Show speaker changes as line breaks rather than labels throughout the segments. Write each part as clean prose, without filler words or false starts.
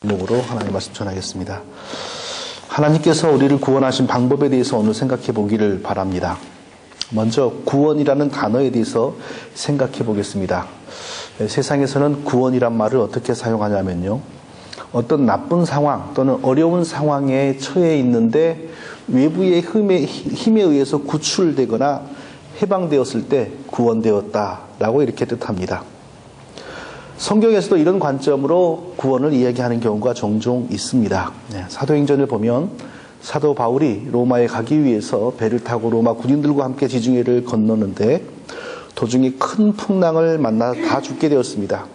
제목으로 하나님의 말씀 전하겠습니다. 하나님께서 우리를 구원하신 방법에 대해서 오늘 생각해 보기를 바랍니다. 먼저 구원이라는 단어에 대해서 생각해 보겠습니다. 세상에서는 구원이란 말을 어떻게 사용하냐면요, 어떤 나쁜 상황 또는 어려운 상황에 처해 있는데 외부의 힘에 의해서 구출되거나 해방되었을 때 구원되었다라고 이렇게 뜻합니다. 성경에서도 이런 관점으로 구원을 이야기하는 경우가 종종 있습니다. 사도행전을 보면 사도 바울이 로마에 가기 위해서 배를 타고 로마 군인들과 함께 지중해를 건너는데 도중에 큰 풍랑을 만나 다 죽게 되었습니다.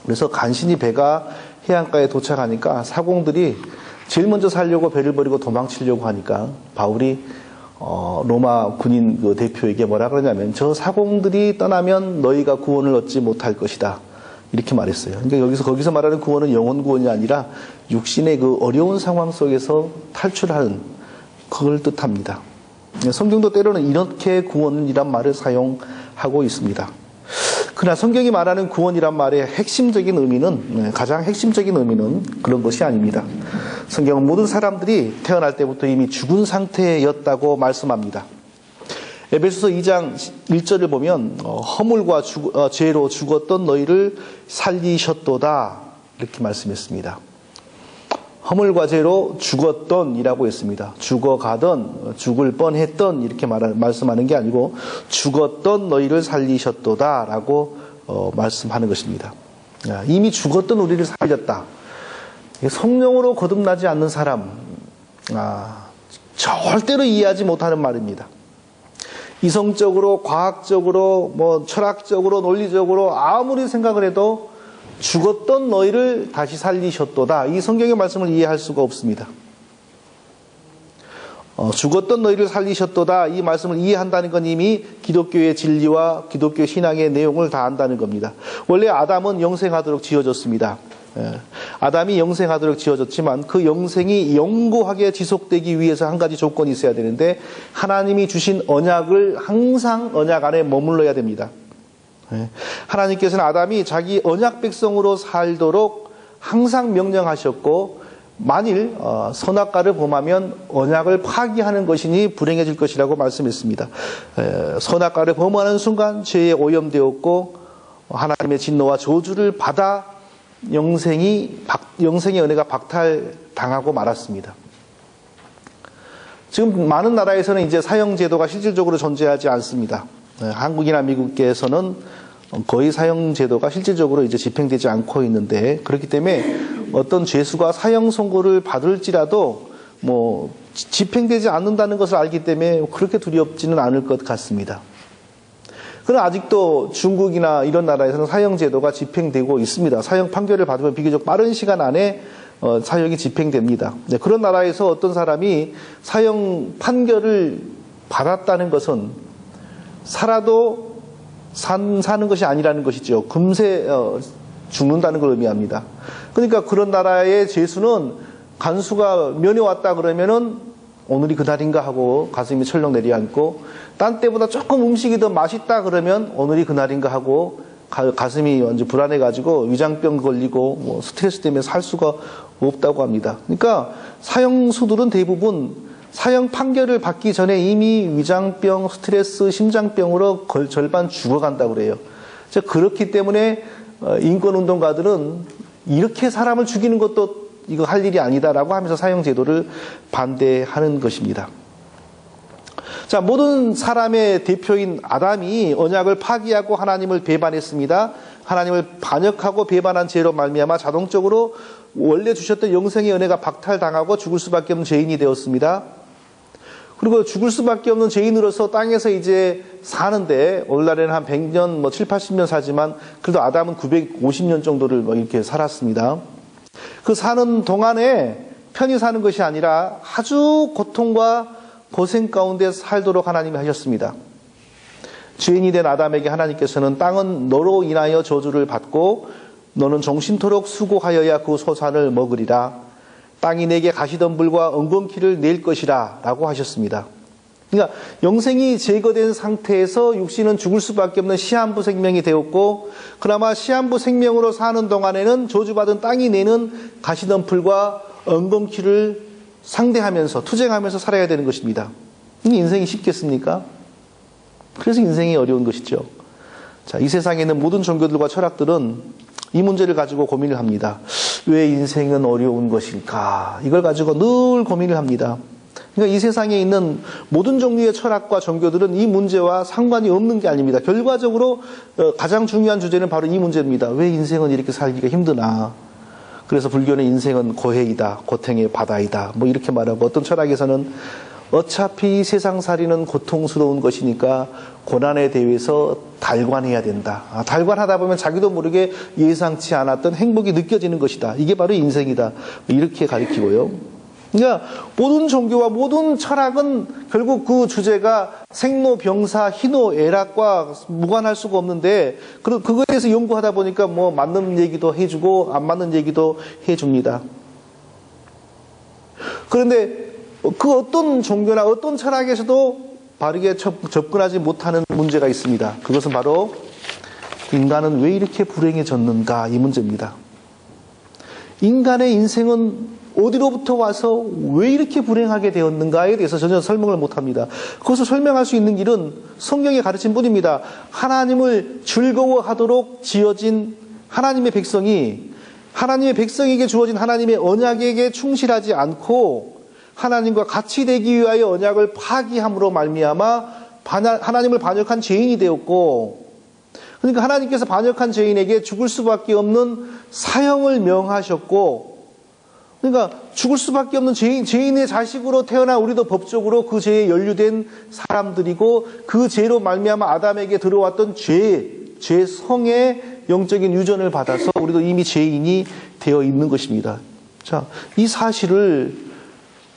그래서 간신히 배가 해안가에 도착하니까 사공들이 제일 먼저 살려고 배를 버리고 도망치려고 하니까 바울이 로마 군인 그 대표에게 뭐라 그러냐면, 저 사공들이 떠나면 너희가 구원을 얻지 못할 것이다, 이렇게 말했어요. 그러니까 거기서 말하는 구원은 영혼 구원이 아니라 육신의 그 어려운 상황 속에서 탈출하는 그걸 뜻합니다. 성경도 때로는 이렇게 구원이란 말을 사용하고 있습니다. 그러나 성경이 말하는 구원이란 말의 핵심적인 의미는, 가장 핵심적인 의미는 그런 것이 아닙니다. 성경은 모든 사람들이 태어날 때부터 이미 죽은 상태였다고 말씀합니다. 에베소서 2장 1절을 보면 허물과 죄로 죽었던 너희를 살리셨도다, 이렇게 말씀했습니다. 허물과 죄로 죽었던이라고 했습니다. 죽어가던, 죽을 뻔했던, 이렇게 말씀하는 게 아니고 죽었던 너희를 살리셨도다라고 말씀하는 것입니다. 이미 죽었던 우리를 살렸다. 성령으로 거듭나지 않는 사람, 절대로 이해하지 못하는 말입니다. 이성적으로, 과학적으로, 철학적으로, 논리적으로 아무리 생각을 해도 죽었던 너희를 다시 살리셨도다, 이 성경의 말씀을 이해할 수가 없습니다. 죽었던 너희를 살리셨도다, 이 말씀을 이해한다는 건 이미 기독교의 진리와 기독교 신앙의 내용을 다 안다는 겁니다. 원래 아담은 영생하도록 지어졌습니다. 아담이 영생하도록 지어졌지만 그 영생이 영구하게 지속되기 위해서 한 가지 조건이 있어야 되는데, 하나님이 주신 언약을 항상 언약 안에 머물러야 됩니다. 하나님께서는 아담이 자기 언약 백성으로 살도록 항상 명령하셨고, 만일 선악과를 범하면 언약을 파기하는 것이니 불행해질 것이라고 말씀했습니다. 선악과를 범하는 순간 죄에 오염되었고 하나님의 진노와 저주를 받아 영생의 은혜가 박탈당하고 말았습니다. 지금 많은 나라에서는 이제 사형제도가 실질적으로 존재하지 않습니다. 한국이나 미국에서는 거의 사형제도가 실질적으로 이제 집행되지 않고 있는데, 그렇기 때문에 어떤 죄수가 사형 선고를 받을지라도 집행되지 않는다는 것을 알기 때문에 그렇게 두렵지는 않을 것 같습니다. 그러나 아직도 중국이나 이런 나라에서는 사형제도가 집행되고 있습니다. 사형 판결을 받으면 비교적 빠른 시간 안에 사형이 집행됩니다. 그런 나라에서 어떤 사람이 사형 판결을 받았다는 것은 살아도 사는 것이 아니라는 것이죠. 금세 죽는다는 걸 의미합니다. 그러니까 그런 나라의 죄수는 간수가 면회왔다 그러면은 오늘이 그날인가 하고 가슴이 철렁 내려앉고, 딴 때보다 조금 음식이 더 맛있다 그러면 오늘이 그날인가 하고 가슴이 완전 불안해가지고 위장병 걸리고 스트레스 때문에 살 수가 없다고 합니다. 그러니까 사형수들은 대부분 사형 판결을 받기 전에 이미 위장병, 스트레스, 심장병으로 절반 죽어간다고 그래요. 그렇기 때문에 인권운동가들은 이렇게 사람을 죽이는 것도 이거 할 일이 아니다라고 하면서 사형제도를 반대하는 것입니다. 자, 모든 사람의 대표인 아담이 언약을 파기하고 하나님을 배반했습니다. 하나님을 반역하고 배반한 죄로 말미암아 자동적으로 원래 주셨던 영생의 은혜가 박탈당하고 죽을 수밖에 없는 죄인이 되었습니다. 그리고 죽을 수밖에 없는 죄인으로서 땅에서 이제 사는데, 오늘날에는 한 100년, 7, 80년 살지만 그래도 아담은 950년 정도를 이렇게 살았습니다. 그 사는 동안에 편히 사는 것이 아니라 아주 고통과 고생 가운데 살도록 하나님이 하셨습니다. 죄인이 된 아담에게 하나님께서는 땅은 너로 인하여 저주를 받고 너는 종신토록 수고하여야 그 소산을 먹으리라. 땅이 내게 가시덤불과 엉겅퀴를 낼 것이라 라고 하셨습니다. 그러니까 영생이 제거된 상태에서 육신은 죽을 수밖에 없는 시한부 생명이 되었고, 그나마 시한부 생명으로 사는 동안에는 저주받은 땅이 내는 가시덤불과 엉겅퀴를 상대하면서 투쟁하면서 살아야 되는 것입니다. 인생이 쉽겠습니까? 그래서 인생이 어려운 것이죠. 자, 이 세상에 있는 모든 종교들과 철학들은 이 문제를 가지고 고민을 합니다. 왜 인생은 어려운 것일까? 이걸 가지고 늘 고민을 합니다. 그러니까 이 세상에 있는 모든 종류의 철학과 종교들은 이 문제와 상관이 없는 게 아닙니다. 결과적으로 가장 중요한 주제는 바로 이 문제입니다. 왜 인생은 이렇게 살기가 힘드나? 그래서 불교는 인생은 고해이다, 고통의 바다이다, 뭐 이렇게 말하고, 어떤 철학에서는 어차피 세상살이는 고통스러운 것이니까 고난에 대해서 달관해야 된다. 달관하다 보면 자기도 모르게 예상치 않았던 행복이 느껴지는 것이다. 이게 바로 인생이다. 이렇게 가리키고요. 그러니까 모든 종교와 모든 철학은 결국 그 주제가 생로병사, 희노애락과 무관할 수가 없는데, 그거에 대해서 연구하다 보니까 뭐 맞는 얘기도 해주고 안 맞는 얘기도 해줍니다. 그런데 그 어떤 종교나 어떤 철학에서도 바르게 접근하지 못하는 문제가 있습니다. 그것은 바로 인간은 왜 이렇게 불행해졌는가, 이 문제입니다. 인간의 인생은 어디로부터 와서 왜 이렇게 불행하게 되었는가에 대해서 전혀 설명을 못합니다. 그것을 설명할 수 있는 길은 성경에 가르친 뿐입니다. 하나님을 즐거워하도록 지어진 하나님의 백성에게 주어진 하나님의 언약에게 충실하지 않고 하나님과 같이 되기 위하여 언약을 파기함으로 말미암아 하나님을 반역한 죄인이 되었고, 그러니까 하나님께서 반역한 죄인에게 죽을 수밖에 없는 사형을 명하셨고, 그러니까 죽을 수밖에 없는 죄인의 자식으로 태어난 우리도 법적으로 그 죄에 연루된 사람들이고, 그 죄로 말미암아 아담에게 들어왔던 죄성의 영적인 유전을 받아서 우리도 이미 죄인이 되어 있는 것입니다. 자, 이 사실을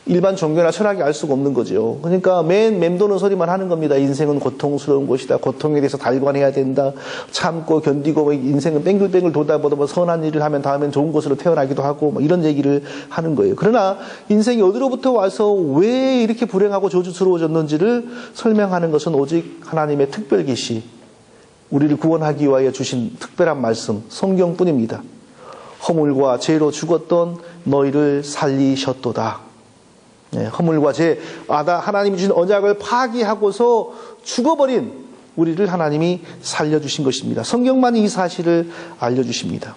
일반 종교나 철학이 알 수가 없는 거죠. 그러니까 맴도는 소리만 하는 겁니다. 인생은 고통스러운 것이다. 고통에 대해서 달관해야 된다. 참고 견디고, 인생은 뱅글뱅글 돌다 보다 선한 일을 하면 다음엔 좋은 곳으로 태어나기도 하고, 이런 얘기를 하는 거예요. 그러나 인생이 어디로부터 와서 왜 이렇게 불행하고 저주스러워졌는지를 설명하는 것은 오직 하나님의 특별 계시, 우리를 구원하기 위하여 주신 특별한 말씀, 성경뿐입니다. 허물과 죄로 죽었던 너희를 살리셨도다. 허물과 죄, 하나님이 주신 언약을 파기하고서 죽어버린 우리를 하나님이 살려주신 것입니다. 성경만이 이 사실을 알려주십니다.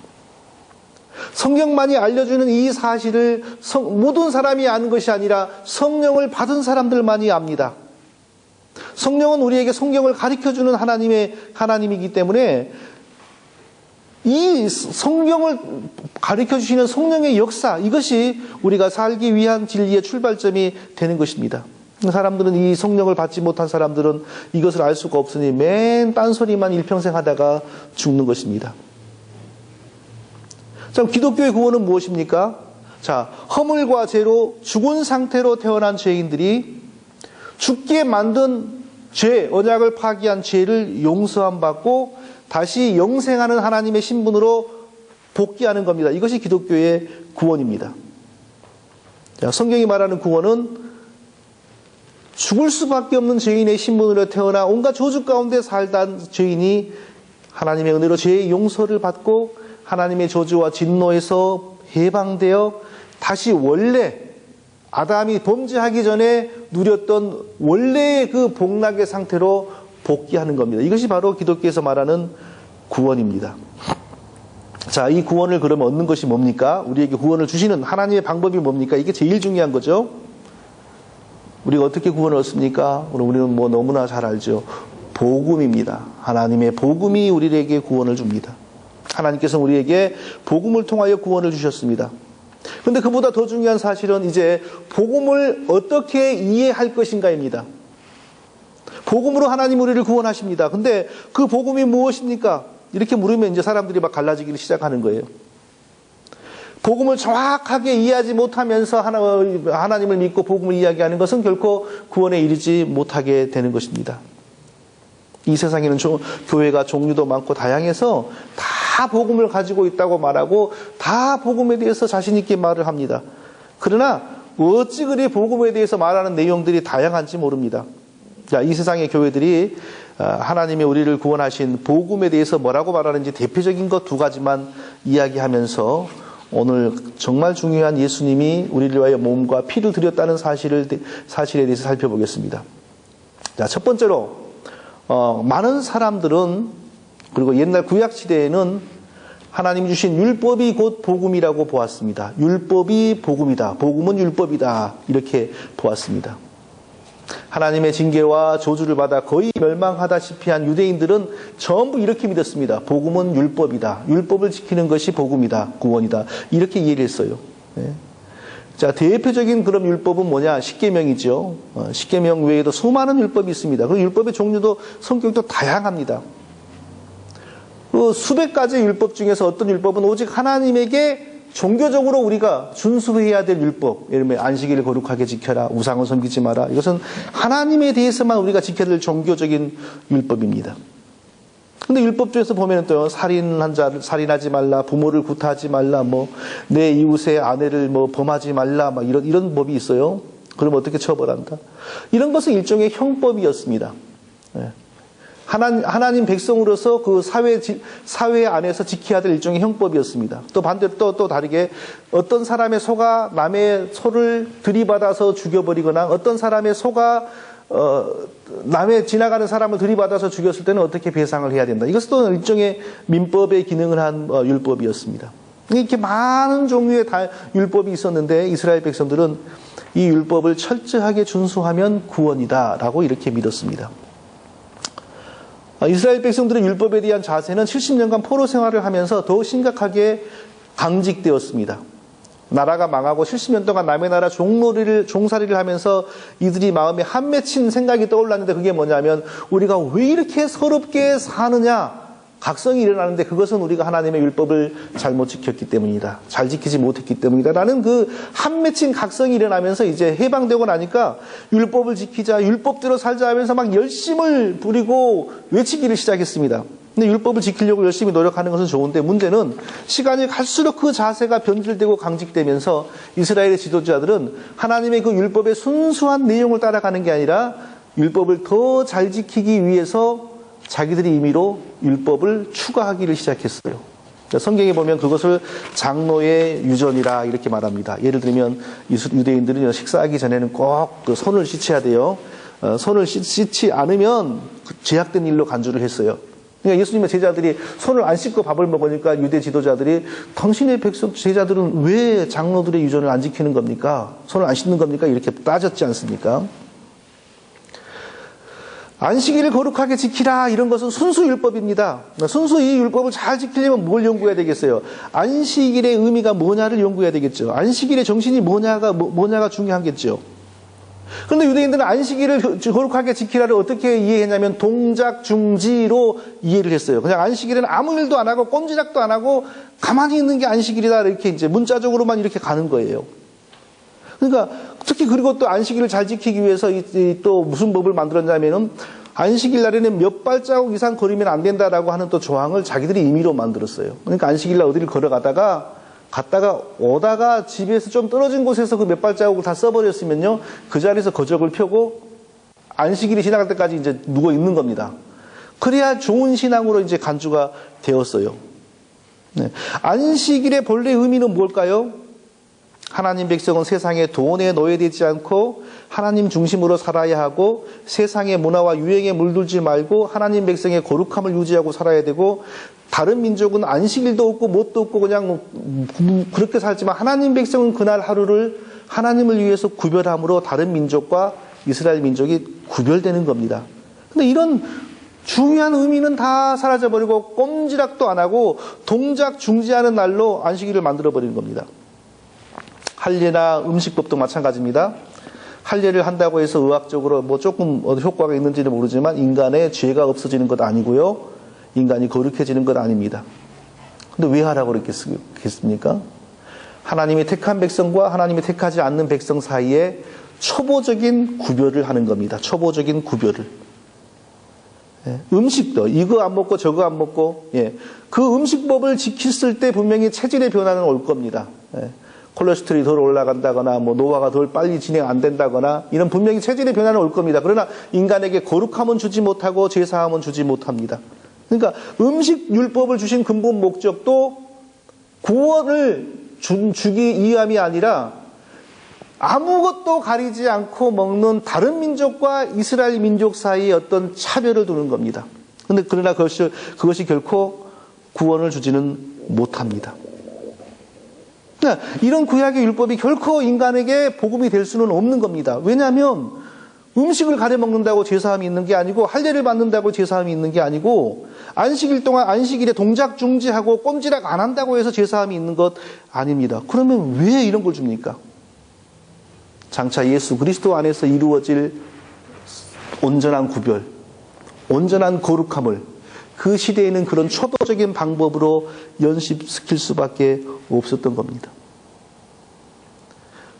성경만이 알려주는 이 사실을 모든 사람이 아는 것이 아니라 성령을 받은 사람들만이 압니다. 성령은 우리에게 성경을 가르쳐주는 하나님이기 때문에 이 성경을 가르쳐주시는 성령의 역사, 이것이 우리가 살기 위한 진리의 출발점이 되는 것입니다. 사람들은, 이 성령을 받지 못한 사람들은 이것을 알 수가 없으니 맨 딴소리만 일평생 하다가 죽는 것입니다. 자, 기독교의 구원은 무엇입니까? 자, 허물과 죄로 죽은 상태로 태어난 죄인들이 죽게 만든 죄, 언약을 파기한 죄를 용서함 받고 다시 영생하는 하나님의 신분으로 복귀하는 겁니다. 이것이 기독교의 구원입니다. 자, 성경이 말하는 구원은 죽을 수밖에 없는 죄인의 신분으로 태어나 온갖 저주 가운데 살던 죄인이 하나님의 은혜로 죄의 용서를 받고 하나님의 저주와 진노에서 해방되어 다시 원래 아담이 범죄하기 전에 누렸던 원래의 그 복락의 상태로 복귀하는 겁니다. 이것이 바로 기독교에서 말하는 구원입니다. 자, 이 구원을 그러면 얻는 것이 뭡니까? 우리에게 구원을 주시는 하나님의 방법이 뭡니까? 이게 제일 중요한 거죠. 우리가 어떻게 구원을 얻습니까? 우리는 뭐 너무나 잘 알죠. 복음입니다. 하나님의 복음이 우리에게 구원을 줍니다. 하나님께서 우리에게 복음을 통하여 구원을 주셨습니다. 그런데 그보다 더 중요한 사실은 이제 복음을 어떻게 이해할 것인가입니다. 복음으로 하나님 우리를 구원하십니다. 근데 그 복음이 무엇입니까? 이렇게 물으면 이제 사람들이 막 갈라지기 시작하는 거예요. 복음을 정확하게 이해하지 못하면서 하나님을 믿고 복음을 이야기하는 것은 결코 구원에 이르지 못하게 되는 것입니다. 이 세상에는 교회가 종류도 많고 다양해서 다 복음을 가지고 있다고 말하고 다 복음에 대해서 자신 있게 말을 합니다. 그러나 어찌 그리 복음에 대해서 말하는 내용들이 다양한지 모릅니다. 자, 이 세상의 교회들이 하나님이 우리를 구원하신 복음에 대해서 뭐라고 말하는지 대표적인 것 두 가지만 이야기하면서 오늘 정말 중요한 예수님이 우리를 위하여 몸과 피를 드렸다는 사실에 대해서 살펴보겠습니다. 자, 첫 번째로 많은 사람들은, 그리고 옛날 구약 시대에는 하나님 주신 율법이 곧 복음이라고 보았습니다. 율법이 복음이다. 복음은 율법이다. 이렇게 보았습니다. 하나님의 징계와 저주를 받아 거의 멸망하다시피 한 유대인들은 전부 이렇게 믿었습니다. 복음은 율법이다. 율법을 지키는 것이 복음이다. 구원이다. 이렇게 이해를 했어요. 네. 자, 대표적인 그런 율법은 뭐냐? 십계명이죠. 십계명 외에도 수많은 율법이 있습니다. 그 율법의 종류도 성격도 다양합니다. 그 수백 가지 율법 중에서 어떤 율법은 오직 하나님에게 종교적으로 우리가 준수해야 될 율법, 예를 들면 안식일을 거룩하게 지켜라, 우상을 섬기지 마라. 이것은 하나님에 대해서만 우리가 지켜야 될 종교적인 율법입니다. 근데 율법 중에서 보면 또 살인하지 말라, 부모를 구타하지 말라, 내 이웃의 아내를 범하지 말라, 이런 법이 있어요. 그럼 어떻게 처벌한다? 이런 것은 일종의 형법이었습니다. 하나님 백성으로서 그 사회 안에서 지켜야 될 일종의 형법이었습니다. 또 반대로 또 다르게 어떤 사람의 소가 남의 소를 들이받아서 죽여버리거나 어떤 사람의 소가 남의 지나가는 사람을 들이받아서 죽였을 때는 어떻게 배상을 해야 된다. 이것도 일종의 민법의 기능을 한 율법이었습니다. 이렇게 많은 종류의 율법이 있었는데 이스라엘 백성들은 이 율법을 철저하게 준수하면 구원이다라고 이렇게 믿었습니다. 이스라엘 백성들의 율법에 대한 자세는 70년간 포로 생활을 하면서 더욱 심각하게 강직되었습니다. 나라가 망하고 70년 동안 남의 나라 종살이를 하면서 이들이 마음에 한 맺힌 생각이 떠올랐는데 그게 뭐냐면 우리가 왜 이렇게 서럽게 사느냐? 각성이 일어나는데 그것은 우리가 하나님의 율법을 잘못 지켰기 때문이다. 잘 지키지 못했기 때문이다. 라는 그 한 맺힌 각성이 일어나면서 이제 해방되고 나니까 율법을 지키자, 율법대로 살자 하면서 막 열심을 부리고 외치기를 시작했습니다. 근데 율법을 지키려고 열심히 노력하는 것은 좋은데 문제는 시간이 갈수록 그 자세가 변질되고 강직되면서 이스라엘의 지도자들은 하나님의 그 율법의 순수한 내용을 따라가는 게 아니라 율법을 더 잘 지키기 위해서 자기들이 임의로 율법을 추가하기를 시작했어요. 성경에 보면 그것을 장로의 유전이라 이렇게 말합니다. 예를 들면 유대인들은 식사하기 전에는 꼭 그 손을 씻어야 돼요. 손을 씻지 않으면 제약된 일로 간주를 했어요. 그러니까 예수님의 제자들이 손을 안 씻고 밥을 먹으니까 유대 지도자들이 당신의 제자들은 왜 장로들의 유전을 안 지키는 겁니까? 손을 안 씻는 겁니까? 이렇게 따졌지 않습니까? 안식일을 거룩하게 지키라 이런 것은 순수 율법입니다. 순수 이 율법을 잘 지키려면 뭘 연구해야 되겠어요? 안식일의 의미가 뭐냐를 연구해야 되겠죠. 안식일의 정신이 뭐냐가 중요하겠죠. 그런데 유대인들은 안식일을 거룩하게 지키라를 어떻게 이해했냐면 동작 중지로 이해를 했어요. 그냥 안식일은 아무 일도 안 하고 꼼지락도 안 하고 가만히 있는 게 안식일이다 이렇게 이제 문자적으로만 이렇게 가는 거예요. 그러니까 특히 그리고 또 안식일을 잘 지키기 위해서 또 무슨 법을 만들었냐면은 안식일 날에는 몇 발자국 이상 걸으면 안 된다라고 하는 또 조항을 자기들이 임의로 만들었어요. 그러니까 안식일 날 어디를 갔다가 오다가 집에서 좀 떨어진 곳에서 그 몇 발자국을 다 써버렸으면요 그 자리에서 거적을 펴고 안식일이 지나갈 때까지 이제 누워 있는 겁니다. 그래야 좋은 신앙으로 이제 간주가 되었어요. 네. 안식일의 본래 의미는 뭘까요? 하나님 백성은 세상의 돈에 노예되지 않고 하나님 중심으로 살아야 하고 세상의 문화와 유행에 물들지 말고 하나님 백성의 거룩함을 유지하고 살아야 되고 다른 민족은 안식일도 없고 뭣도 없고 그냥 그렇게 살지만 하나님 백성은 그날 하루를 하나님을 위해서 구별함으로 다른 민족과 이스라엘 민족이 구별되는 겁니다. 근데 이런 중요한 의미는 다 사라져버리고 꼼지락도 안 하고 동작 중지하는 날로 안식일을 만들어버리는 겁니다. 할례나 음식법도 마찬가지입니다. 할례를 한다고 해서 의학적으로 조금 효과가 있는지는 모르지만 인간의 죄가 없어지는 것 아니고요. 인간이 거룩해지는 것 아닙니다. 근데 왜 하라고 그랬겠습니까? 하나님이 택한 백성과 하나님이 택하지 않는 백성 사이에 초보적인 구별을 하는 겁니다. 초보적인 구별을. 음식도 이거 안 먹고 저거 안 먹고 그 음식법을 지켰을 때 분명히 체질의 변화는 올 겁니다. 콜레스테롤이 덜 올라간다거나 뭐 노화가 덜 빨리 진행 안 된다거나 이런 분명히 체질의 변화는 올 겁니다. 그러나 인간에게 거룩함은 주지 못하고 제사함은 주지 못합니다. 그러니까 음식 율법을 주신 근본 목적도 구원을 주기 위함이 아니라 아무것도 가리지 않고 먹는 다른 민족과 이스라엘 민족 사이에 어떤 차별을 두는 겁니다. 그러나 그것이 결코 구원을 주지는 못합니다. 이런 구약의 율법이 결코 인간에게 복음이 될 수는 없는 겁니다. 왜냐하면 음식을 가려 먹는다고 제사함이 있는 게 아니고 할례를 받는다고 제사함이 있는 게 아니고 안식일 동안 안식일에 동작 중지하고 꼼지락 안 한다고 해서 제사함이 있는 것 아닙니다. 그러면 왜 이런 걸 줍니까? 장차 예수 그리스도 안에서 이루어질 온전한 구별, 온전한 거룩함을 그 시대에는 그런 초보적인 방법으로 연습시킬 수밖에 없었던 겁니다.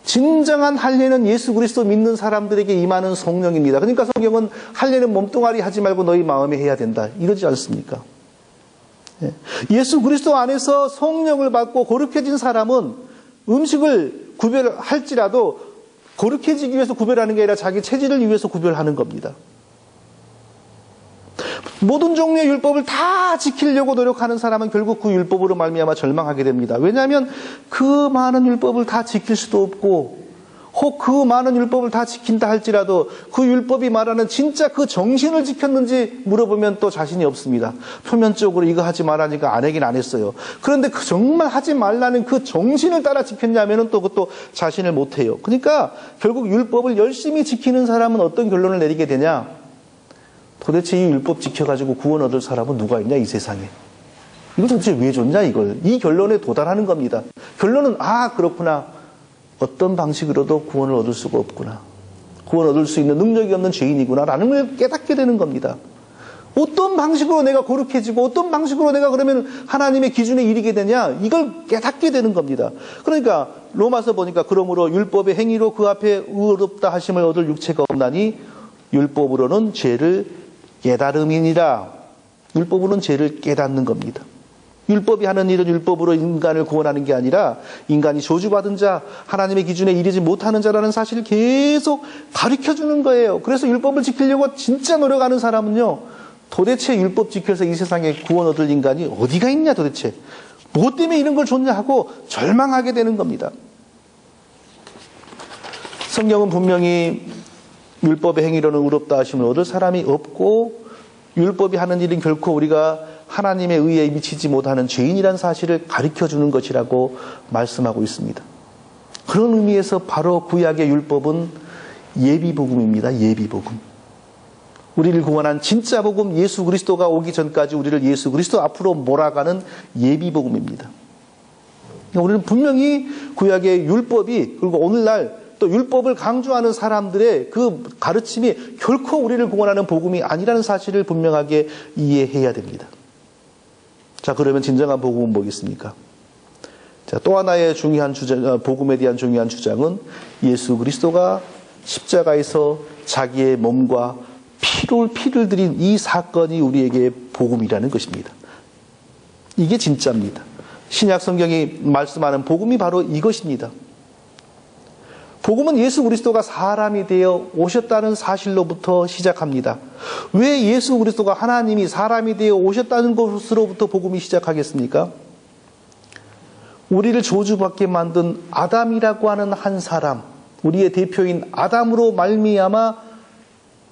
진정한 할례는 예수 그리스도 믿는 사람들에게 임하는 성령입니다. 그러니까 성경은 할례는 몸뚱아리 하지 말고 너희 마음에 해야 된다. 이러지 않습니까? 예수 그리스도 안에서 성령을 받고 거룩해진 사람은 음식을 구별할지라도 거룩해지기 위해서 구별하는 게 아니라 자기 체질을 위해서 구별하는 겁니다. 모든 종류의 율법을 다 지키려고 노력하는 사람은 결국 그 율법으로 말미암아 절망하게 됩니다. 왜냐하면 그 많은 율법을 다 지킬 수도 없고 혹 그 많은 율법을 다 지킨다 할지라도 그 율법이 말하는 진짜 그 정신을 지켰는지 물어보면 또 자신이 없습니다. 표면적으로 이거 하지 말라니까 안 하긴 안 했어요. 그런데 그 정말 하지 말라는 그 정신을 따라 지켰냐면 또 그것도 자신을 못해요. 그러니까 결국 율법을 열심히 지키는 사람은 어떤 결론을 내리게 되냐? 도대체 이 율법 지켜가지고 구원 얻을 사람은 누가 있냐 이 세상에. 이걸 도대체 왜 줬냐 이걸. 이 결론에 도달하는 겁니다. 결론은 그렇구나. 어떤 방식으로도 구원을 얻을 수가 없구나. 구원 얻을 수 있는 능력이 없는 죄인이구나 라는 걸 깨닫게 되는 겁니다. 어떤 방식으로 내가 거룩해지고 어떤 방식으로 내가 그러면 하나님의 기준에 이르게 되냐 이걸 깨닫게 되는 겁니다. 그러니까 로마서 보니까 그러므로 율법의 행위로 그 앞에 의롭다 하심을 얻을 육체가 없나니 율법으로는 죄를 깨달음이니라. 율법으로는 죄를 깨닫는 겁니다. 율법이 하는 일은 율법으로 인간을 구원하는 게 아니라 인간이 저주받은 자, 하나님의 기준에 이르지 못하는 자라는 사실을 계속 가르쳐주는 거예요. 그래서 율법을 지키려고 진짜 노력하는 사람은요, 도대체 율법 지켜서 이 세상에 구원 얻을 인간이 어디가 있냐 도대체. 뭐 때문에 이런 걸 줬냐 하고 절망하게 되는 겁니다. 성경은 분명히 율법의 행위로는 의롭다 하심을 얻을 사람이 없고 율법이 하는 일은 결코 우리가 하나님의 의에 미치지 못하는 죄인이라는 사실을 가르쳐주는 것이라고 말씀하고 있습니다. 그런 의미에서 바로 구약의 율법은 예비복음입니다. 예비복음. 우리를 구원한 진짜 복음 예수 그리스도가 오기 전까지 우리를 예수 그리스도 앞으로 몰아가는 예비복음입니다. 우리는 분명히 구약의 율법이 그리고 오늘날 또 율법을 강조하는 사람들의 그 가르침이 결코 우리를 구원하는 복음이 아니라는 사실을 분명하게 이해해야 됩니다. 자, 그러면 진정한 복음은 뭐겠습니까? 자, 또 하나의 중요한 주장, 복음에 대한 중요한 주장은 예수 그리스도가 십자가에서 자기의 몸과 피를 드린 이 사건이 우리에게 복음이라는 것입니다. 이게 진짜입니다. 신약 성경이 말씀하는 복음이 바로 이것입니다. 복음은 예수 그리스도가 사람이 되어 오셨다는 사실로부터 시작합니다. 왜 예수 그리스도가 하나님이 사람이 되어 오셨다는 것으로부터 복음이 시작하겠습니까? 우리를 저주받게 만든 아담이라고 하는 한 사람, 우리의 대표인 아담으로 말미암아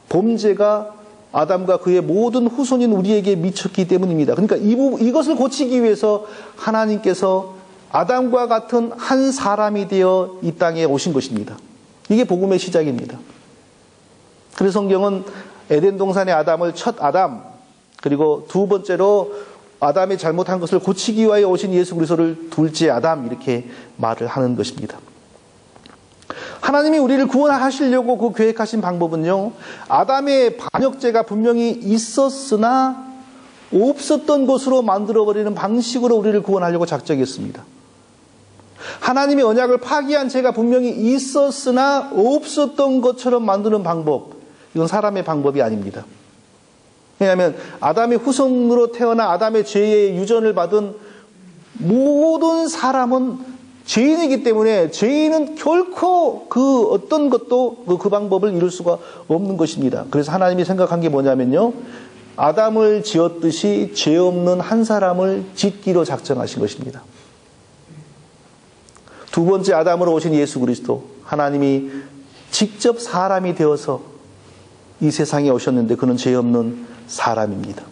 범죄가 아담과 그의 모든 후손인 우리에게 미쳤기 때문입니다. 그러니까 이것을 고치기 위해서 하나님께서 아담과 같은 한 사람이 되어 이 땅에 오신 것입니다. 이게 복음의 시작입니다. 그래서 성경은 에덴 동산의 아담을 첫 아담, 그리고 두 번째로 아담이 잘못한 것을 고치기 위하여 오신 예수 그리스도를 둘째 아담 이렇게 말을 하는 것입니다. 하나님이 우리를 구원하시려고 그 계획하신 방법은요, 아담의 반역죄가 분명히 있었으나 없었던 것으로 만들어버리는 방식으로 우리를 구원하려고 작정했습니다. 하나님의 언약을 파기한 죄가 분명히 있었으나 없었던 것처럼 만드는 방법, 이건 사람의 방법이 아닙니다. 왜냐하면 아담의 후손으로 태어나 아담의 죄의 유전을 받은 모든 사람은 죄인이기 때문에 죄인은 결코 그 어떤 것도 그 방법을 이룰 수가 없는 것입니다. 그래서 하나님이 생각한 게 뭐냐면요, 아담을 지었듯이 죄 없는 한 사람을 짓기로 작정하신 것입니다. 두 번째 아담으로 오신 예수 그리스도, 하나님이 직접 사람이 되어서 이 세상에 오셨는데 그는 죄 없는 사람입니다.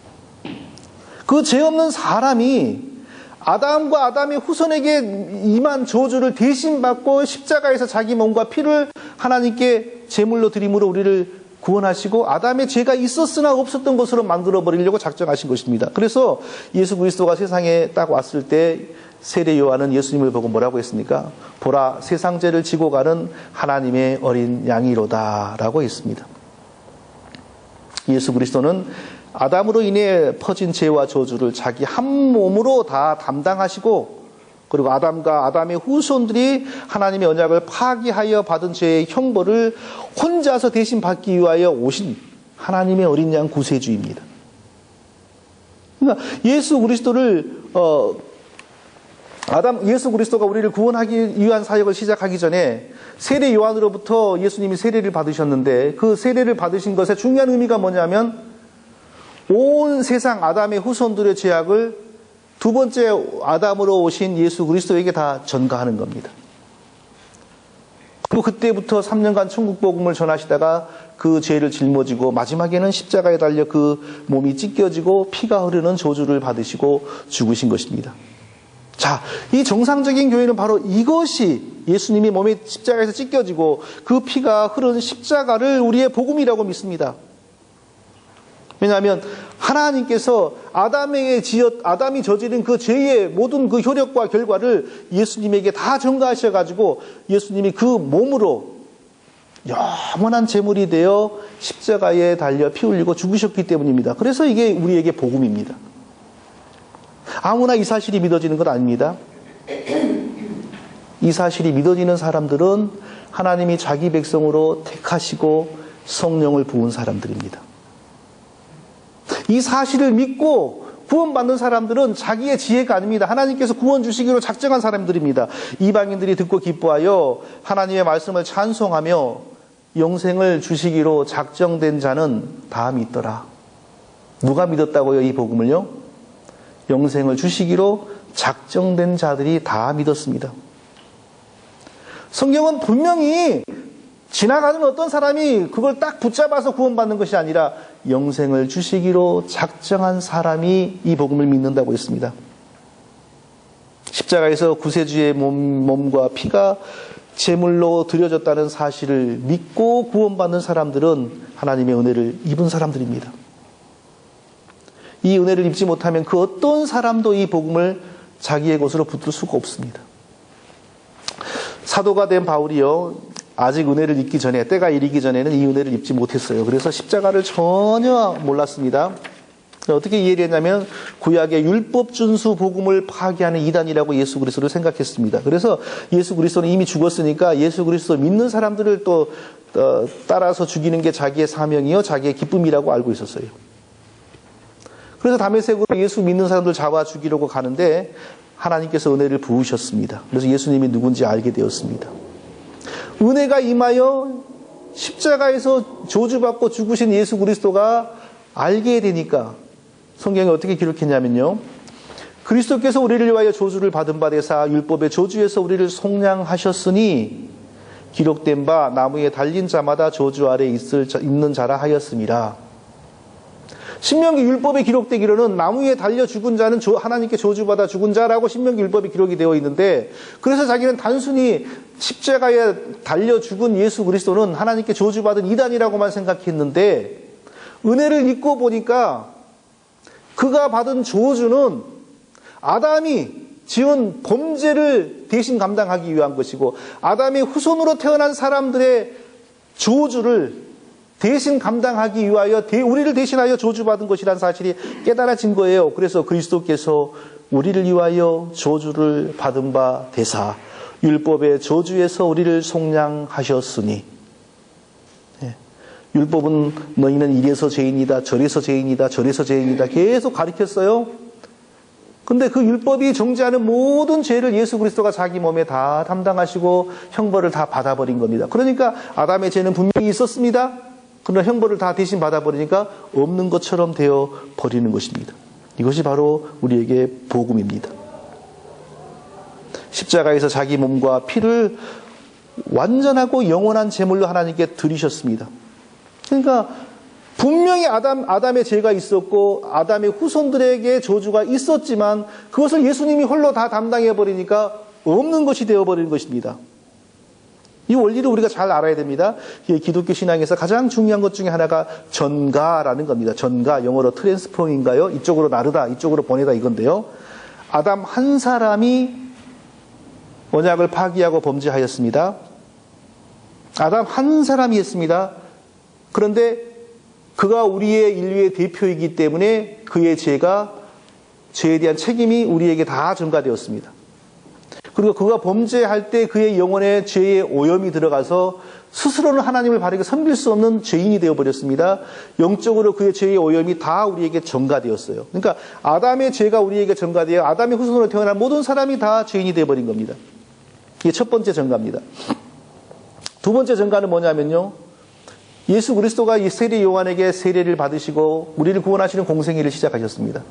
그 죄 없는 사람이 아담과 아담의 후손에게 임한 저주를 대신 받고 십자가에서 자기 몸과 피를 하나님께 제물로 드림으로 우리를 구원하시고 아담의 죄가 있었으나 없었던 것으로 만들어 버리려고 작정하신 것입니다. 그래서 예수 그리스도가 세상에 딱 왔을 때 세례 요한은 예수님을 보고 뭐라고 했습니까? 보라, 세상 죄를 지고 가는 하나님의 어린 양이로다 라고 했습니다. 예수 그리스도는 아담으로 인해 퍼진 죄와 저주를 자기 한 몸으로 다 담당하시고, 그리고 아담과 아담의 후손들이 하나님의 언약을 파기하여 받은 죄의 형벌을 혼자서 대신 받기 위하여 오신 하나님의 어린 양 구세주입니다. 그러니까 예수 그리스도가 우리를 구원하기 위한 사역을 시작하기 전에 세례 요한으로부터 예수님이 세례를 받으셨는데, 그 세례를 받으신 것의 중요한 의미가 뭐냐면 온 세상 아담의 후손들의 죄악을 두 번째 아담으로 오신 예수 그리스도에게 다 전가하는 겁니다. 그리고 그때부터 3년간 천국 복음을 전하시다가 그 죄를 짊어지고 마지막에는 십자가에 달려 그 몸이 찢겨지고 피가 흐르는 저주를 받으시고 죽으신 것입니다. 자, 이 정상적인 교회는 바로 이것이 예수님이 몸에 십자가에서 찢겨지고 그 피가 흐르는 십자가를 우리의 복음이라고 믿습니다. 왜냐하면 하나님께서 아담이 저지른 그 죄의 모든 그 효력과 결과를 예수님에게 다 전가하셔가지고 예수님이 그 몸으로 영원한 제물이 되어 십자가에 달려 피 흘리고 죽으셨기 때문입니다. 그래서 이게 우리에게 복음입니다. 아무나 이 사실이 믿어지는 건 아닙니다. 이 사실이 믿어지는 사람들은 하나님이 자기 백성으로 택하시고 성령을 부은 사람들입니다. 이 사실을 믿고 구원받는 사람들은 자기의 지혜가 아닙니다. 하나님께서 구원 주시기로 작정한 사람들입니다. 이방인들이 듣고 기뻐하여 하나님의 말씀을 찬송하며 영생을 주시기로 작정된 자는 다 믿더라. 누가 믿었다고요, 이 복음을요? 영생을 주시기로 작정된 자들이 다 믿었습니다. 성경은 분명히 지나가는 어떤 사람이 그걸 딱 붙잡아서 구원받는 것이 아니라 영생을 주시기로 작정한 사람이 이 복음을 믿는다고 했습니다. 십자가에서 구세주의 몸과 피가 제물로 드려졌다는 사실을 믿고 구원받는 사람들은 하나님의 은혜를 입은 사람들입니다. 이 은혜를 입지 못하면 그 어떤 사람도 이 복음을 자기의 것으로 붙들 수가 없습니다. 사도가 된 바울이요, 아직 은혜를 입기 전에, 때가 이르기 전에는 이 은혜를 입지 못했어요. 그래서 십자가를 전혀 몰랐습니다. 어떻게 이해를 했냐면 구약의 율법 준수 복음을 파괴하는 이단이라고 예수 그리스도를 생각했습니다. 그래서 예수 그리스도는 이미 죽었으니까 예수 그리스도 믿는 사람들을 또 따라서 죽이는 게 자기의 사명이요, 자기의 기쁨이라고 알고 있었어요. 그래서 다메섹으로 예수 믿는 사람들 잡아 죽이려고 가는데 하나님께서 은혜를 부으셨습니다. 그래서 예수님이 누군지 알게 되었습니다. 은혜가 임하여 십자가에서 저주받고 죽으신 예수 그리스도가 알게 되니까 성경에 어떻게 기록했냐면요, 그리스도께서 우리를 위하여 저주를 받은 바 되사 율법의 저주에서 우리를 속량하셨으니 기록된 바 나무에 달린 자마다 저주 아래 있는 자라 하였음이라. 신명기 율법에 기록되기로는 나무에 달려 죽은 자는 하나님께 저주받아 죽은 자라고 신명기 율법에 기록이 되어 있는데, 그래서 자기는 단순히 십자가에 달려 죽은 예수 그리스도는 하나님께 저주받은 이단이라고만 생각했는데, 은혜를 입고 보니까 그가 받은 저주는 아담이 지은 범죄를 대신 감당하기 위한 것이고, 아담의 후손으로 태어난 사람들의 저주를 대신 감당하기 위하여 우리를 대신하여 저주받은 것이라는 사실이 깨달아진 거예요. 그래서 그리스도께서 우리를 위하여 저주를 받은 바 되사 율법의 저주에서 우리를 속량하셨으니. 율법은 너희는 이래서 죄인이다, 저래서 죄인이다, 저래서 죄인이다 계속 가르쳤어요. 근데 그 율법이 정죄하는 모든 죄를 예수 그리스도가 자기 몸에 다 담당하시고 형벌을 다 받아버린 겁니다. 그러니까 아담의 죄는 분명히 있었습니다. 그러나 형벌을 다 대신 받아버리니까 없는 것처럼 되어 버리는 것입니다. 이것이 바로 우리에게 복음입니다. 십자가에서 자기 몸과 피를 완전하고 영원한 제물로 하나님께 드리셨습니다. 그러니까 분명히 아담의 죄가 있었고 아담의 후손들에게 저주가 있었지만 그것을 예수님이 홀로 다 담당해버리니까 없는 것이 되어버리는 것입니다. 이 원리를 우리가 잘 알아야 됩니다. 기독교 신앙에서 가장 중요한 것 중에 하나가 전가라는 겁니다. 전가, 영어로 트랜스폼인가요? 이쪽으로 나르다, 이쪽으로 보내다 이건데요. 아담 한 사람이 언약을 파기하고 범죄하였습니다. 아담 한 사람이 했습니다. 그런데 그가 우리의 인류의 대표이기 때문에 그의 죄에 대한 책임이 우리에게 다 전가되었습니다. 그리고 그가 범죄할 때 그의 영혼에 죄의 오염이 들어가서 스스로는 하나님을 바르게 섬길 수 없는 죄인이 되어버렸습니다. 영적으로 그의 죄의 오염이 다 우리에게 전가되었어요. 그러니까 아담의 죄가 우리에게 전가되어 아담의 후손으로 태어난 모든 사람이 다 죄인이 되어버린 겁니다. 이게 첫 번째 전가입니다. 두 번째 전가는 뭐냐면요. 예수 그리스도가 이 세례 요한에게 세례를 받으시고 우리를 구원하시는 공생애를 시작하셨습니다.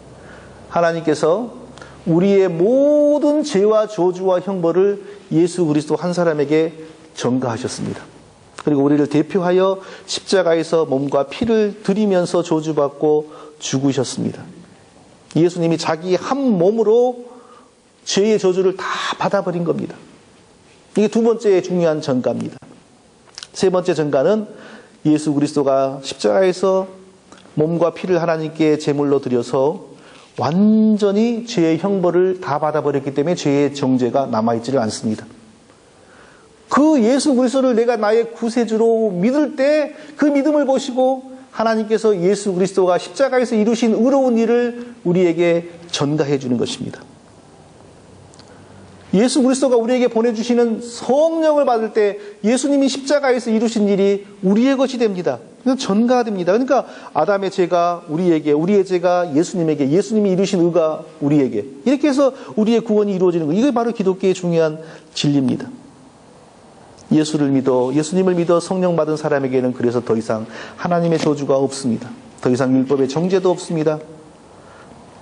하나님께서 우리의 모든 죄와 저주와 형벌을 예수 그리스도 한 사람에게 전가하셨습니다. 그리고 우리를 대표하여 십자가에서 몸과 피를 드리면서 저주받고 죽으셨습니다. 예수님이 자기 한 몸으로 죄의 저주를 다 받아버린 겁니다. 이게 두 번째 중요한 전가입니다. 세 번째 전가는 예수 그리스도가 십자가에서 몸과 피를 하나님께 제물로 드려서 완전히 죄의 형벌을 다 받아버렸기 때문에 죄의 정죄가 남아있지를 않습니다. 그 예수 그리스도를 내가 나의 구세주로 믿을 때 그 믿음을 보시고 하나님께서 예수 그리스도가 십자가에서 이루신 의로운 일을 우리에게 전가해 주는 것입니다. 예수 그리스도가 우리에게 보내주시는 성령을 받을 때 예수님이 십자가에서 이루신 일이 우리의 것이 됩니다. 전가가 됩니다. 그러니까 아담의 죄가 우리에게, 우리의 죄가 예수님에게, 예수님이 이루신 의가 우리에게, 이렇게 해서 우리의 구원이 이루어지는 것. 이게 바로 기독교의 중요한 진리입니다. 예수님을 믿어 성령 받은 사람에게는 그래서 더 이상 하나님의 저주가 없습니다. 더 이상 율법의 정죄도 없습니다.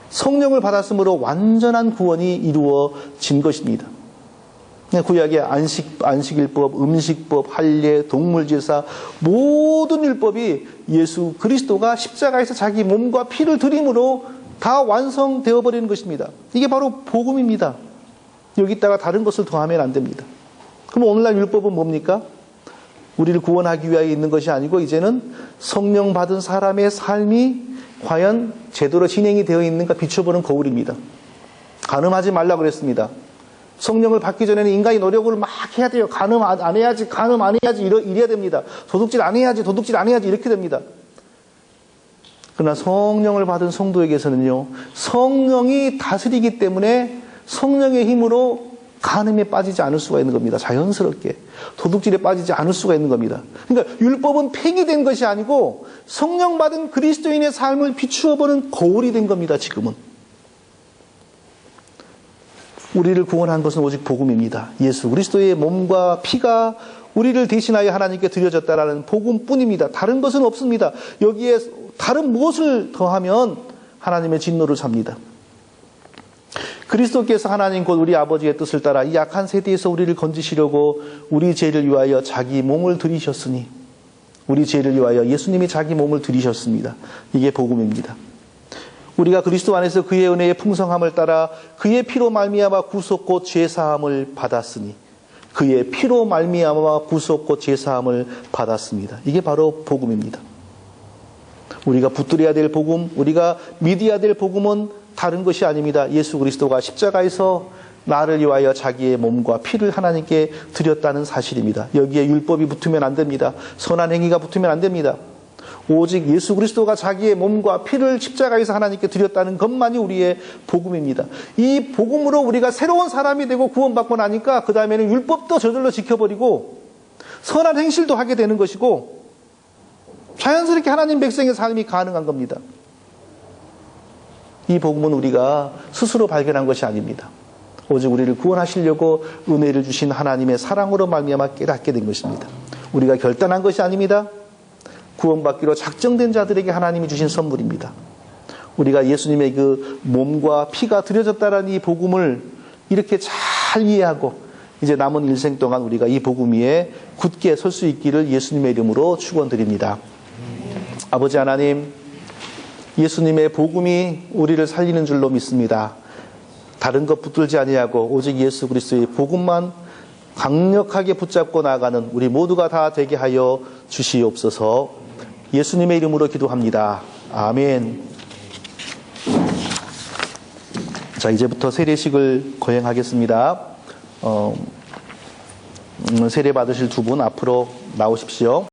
성령을 받았으므로 완전한 구원이 이루어진 것입니다. 구약의 안식일법, 음식법, 할례, 동물제사 모든 율법이 예수 그리스도가 십자가에서 자기 몸과 피를 드림으로 다 완성되어 버리는 것입니다. 이게 바로 복음입니다. 여기다가 다른 것을 더하면 안 됩니다. 그럼 오늘날 율법은 뭡니까? 우리를 구원하기 위하여 있는 것이 아니고 이제는 성령 받은 사람의 삶이 과연 제대로 진행이 되어 있는가 비춰보는 거울입니다. 간음하지 말라 그랬습니다. 성령을 받기 전에는 인간이 노력을 막 해야 돼요. 간음 안 해야지 이래야 됩니다. 도둑질 안 해야지 이렇게 됩니다. 그러나 성령을 받은 성도에게서는요, 성령이 다스리기 때문에 성령의 힘으로 간음에 빠지지 않을 수가 있는 겁니다. 자연스럽게. 도둑질에 빠지지 않을 수가 있는 겁니다. 그러니까 율법은 폐기된 것이 아니고 성령 받은 그리스도인의 삶을 비추어보는 거울이 된 겁니다. 지금은. 우리를 구원한 것은 오직 복음입니다. 예수 그리스도의 몸과 피가 우리를 대신하여 하나님께 드려졌다라는 복음뿐입니다. 다른 것은 없습니다. 여기에 다른 무엇을 더하면 하나님의 진노를 삽니다. 그리스도께서 하나님 곧 우리 아버지의 뜻을 따라 이 약한 세대에서 우리를 건지시려고 우리 죄를 위하여 자기 몸을 들이셨으니, 우리 죄를 위하여 예수님이 자기 몸을 들이셨습니다. 이게 복음입니다. 우리가 그리스도 안에서 그의 은혜의 풍성함을 따라 그의 피로 말미암아 구속 곧 죄사함을 받았으니, 그의 피로 말미암아 구속 곧 죄사함을 받았습니다. 이게 바로 복음입니다. 우리가 붙들어야 될 복음, 우리가 믿어야 될 복음은 다른 것이 아닙니다. 예수 그리스도가 십자가에서 나를 위하여 자기의 몸과 피를 하나님께 드렸다는 사실입니다. 여기에 율법이 붙으면 안 됩니다. 선한 행위가 붙으면 안 됩니다. 오직 예수 그리스도가 자기의 몸과 피를 십자가에서 하나님께 드렸다는 것만이 우리의 복음입니다. 이 복음으로 우리가 새로운 사람이 되고 구원받고 나니까 그 다음에는 율법도 저절로 지켜버리고 선한 행실도 하게 되는 것이고 자연스럽게 하나님 백성의 삶이 가능한 겁니다. 이 복음은 우리가 스스로 발견한 것이 아닙니다. 오직 우리를 구원하시려고 은혜를 주신 하나님의 사랑으로 말미암아 깨닫게 된 것입니다. 우리가 결단한 것이 아닙니다. 구원받기로 작정된 자들에게 하나님이 주신 선물입니다. 우리가 예수님의 그 몸과 피가 드려졌다는 이 복음을 이렇게 잘 이해하고 이제 남은 일생 동안 우리가 이 복음 위에 굳게 설 수 있기를 예수님의 이름으로 축원드립니다. 아버지 하나님, 예수님의 복음이 우리를 살리는 줄로 믿습니다. 다른 것 붙들지 아니하고 오직 예수 그리스도의 복음만 강력하게 붙잡고 나아가는 우리 모두가 다 되게 하여 주시옵소서. 예수님의 이름으로 기도합니다. 아멘. 자, 이제부터 세례식을 거행하겠습니다. 세례 받으실 두 분 앞으로 나오십시오.